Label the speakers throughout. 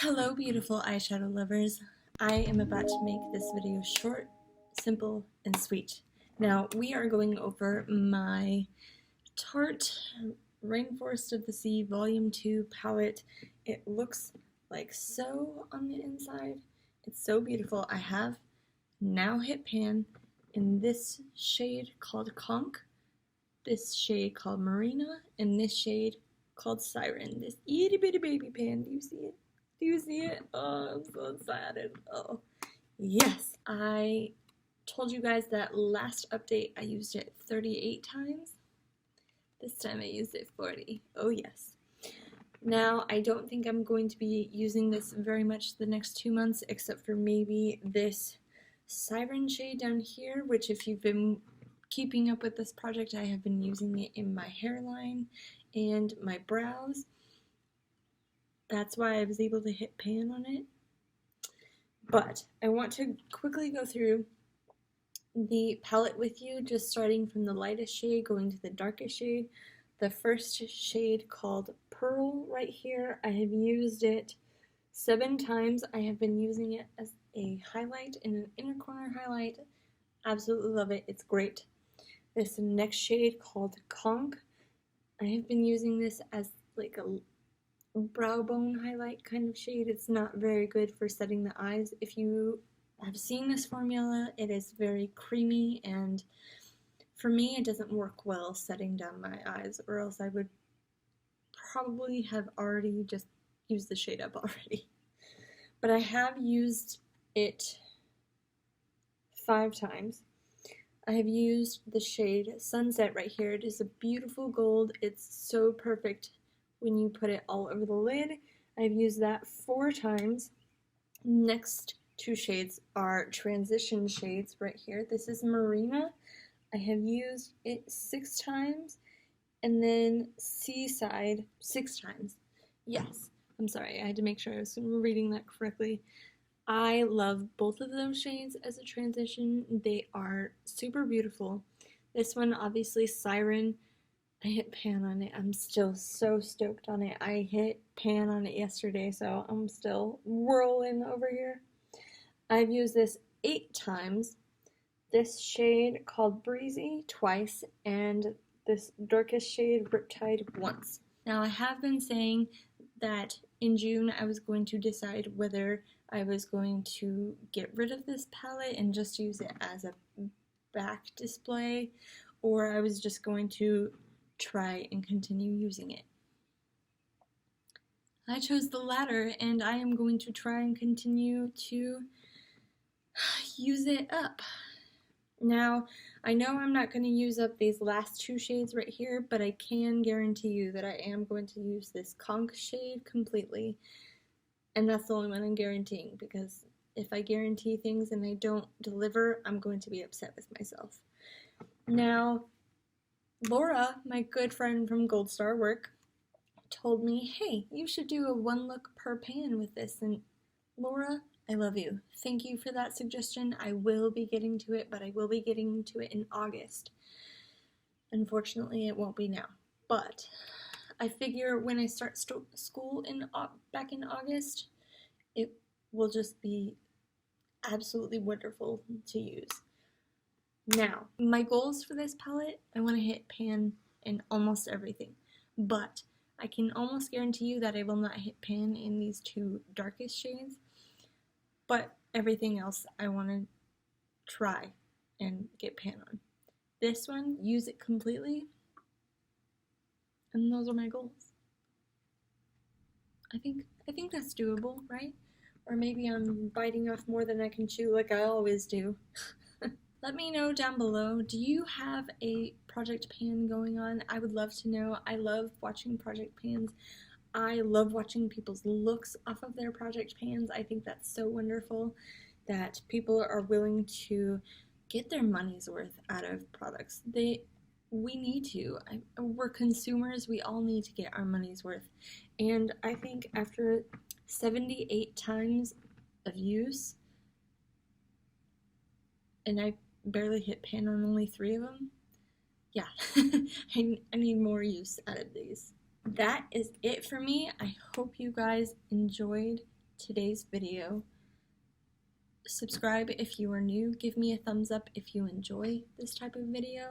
Speaker 1: Hello beautiful eyeshadow lovers. I am about to make this video short, simple, and sweet. Now we are going over my Tarte Rainforest of the Sea Volume 2 palette. It looks like so on the inside. It's so beautiful. I have now hit pan in this shade called Conch, this shade called Marina, and this shade called Siren. This itty bitty baby pan. Do you see it? Do you see it? Oh, I'm so excited. Oh, yes. I told you guys that last update I used it 38 times. This time I used it 40. Oh, yes. Now, I don't think I'm going to be using this very much the next 2 months, except for maybe this Siren shade down here, which if you've been keeping up with this project, I have been using it in my hairline and my brows. That's why I was able to hit pan on it. But I want to quickly go through the palette with you, just starting from the lightest shade going to the darkest shade. The first shade called Pearl right here, I have used it 7 times. I have been using it as a highlight in an inner corner highlight. Absolutely love it. It's great. This next shade called Conch, I have been using this as like a brow bone highlight kind of shade. It's not very good for setting the eyes. If you have seen this formula, it is very creamy, and for me it doesn't work well setting down my eyes, or else I would probably have already just used the shade up already. But I have used it 5 times. I have used the shade Sunset right here. It is a beautiful gold. It's so perfect when you put it all over the lid. I've used that 4 times. Next 2 shades are transition shades right here. This is Marina. I have used it 6 times. And then Seaside 6 times. Yes, I'm sorry, I had to make sure I was reading that correctly. I love both of those shades as a transition. They are super beautiful. This one, obviously, Siren, I hit pan on it. I'm still so stoked on it. I hit pan on it yesterday, so I'm still whirling over here. I've used this 8 times. This shade called Breezy twice, and this darkest shade Riptide once. Now I have been saying that in June I was going to decide whether I was going to get rid of this palette and just use it as a back display, or I was just going to try and continue using it. I chose the latter, and I am going to try and continue to use it up. Now, I know I'm not going to use up these last 2 shades right here, but I can guarantee you that I am going to use this Conch shade completely, and that's the only one I'm guaranteeing, because if I guarantee things and I don't deliver, I'm going to be upset with myself. Now, Laura, my good friend from Gold Star Work, told me, hey, you should do a 1 look per pan with this, and Laura, I love you. Thank you for that suggestion. I will be getting to it, but I will be getting to it in August. Unfortunately, it won't be now, but I figure when I start school back in August, it will just be absolutely wonderful to use. Now, my goals for this palette, I want to hit pan in almost everything, but I can almost guarantee you that I will not hit pan in these 2 darkest shades, but everything else I want to try and get pan on. This one, use it completely, and those are my goals. I think that's doable, right? Or maybe I'm biting off more than I can chew like I always do. Let me know down below, do you have a project pan going on? I would love to know. I love watching project pans. I love watching people's looks off of their project pans. I think that's so wonderful that people are willing to get their money's worth out of products. We need to. We're consumers. We all need to get our money's worth. And I think after 78 times of use, and I barely hit pan on only 3 of them, yeah, I need more use out of these. That is it for me. I hope you guys enjoyed today's video. Subscribe if you are new, give me a thumbs up if you enjoy this type of video,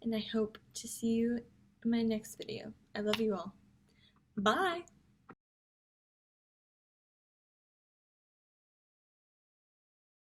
Speaker 1: and I hope to see you in my next video. I love you all. Bye!